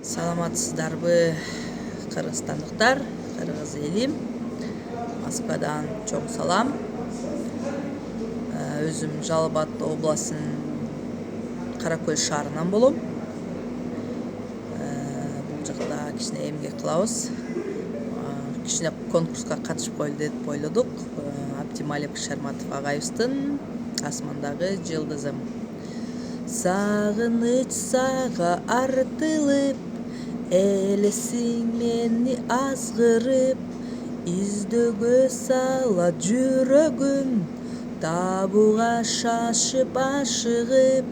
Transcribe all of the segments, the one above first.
Саламатсыздарбы, кыргызстандыктар, кыргыз элим. Москвадан чоң салам. Өзүм Жалал Абад областынын Каракөл шаарынан болом. Бул жакта кичине эмгек кылабыз. Кичине конкурска катышып коелу деп ойлодук. Абдималик Шарматов агайыбыздын «Асмандагы жылдызым». Сагыныч сага артылып, элесиң мени азгырып, издөөгө салат жүрөгүм, табууга шашып ашыгып.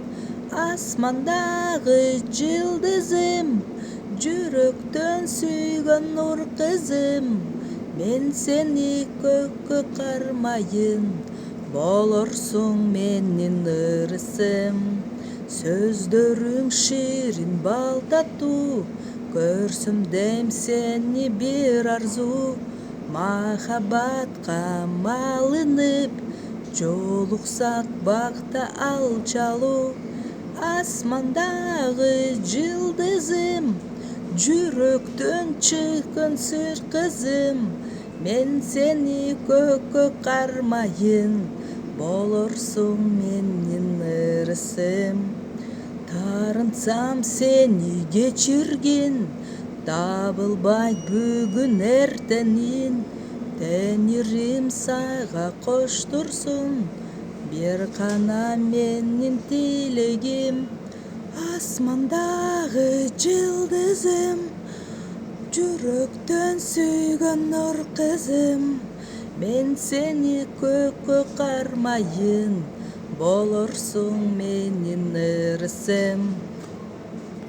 Асмандагы жылдызым, жүрөктөн сүйгөн нур кызым, мен сени көккө кармайын, болорсуң менин ырысым. Сөздөрүң ширин бал таттуу, көрсөм дем сени бир арзуу. Махабатка малынып, жолуксак бакта алчалуу. Асмандагы жылдызым, жүрөктөн чыккан сыр кызым, мен сени көккө кармайын, болорсуң менин ырысым. Тарынсам сени кечиргин, табылбай бүгүн эртеңин. Теңирим сага коштурсун, бир гана менин тилегим. Асмандагы жылдызым, жүрөктөн сүйгөн нур кызым, мен сени көккө кармайын, болорсуң менин ырысым.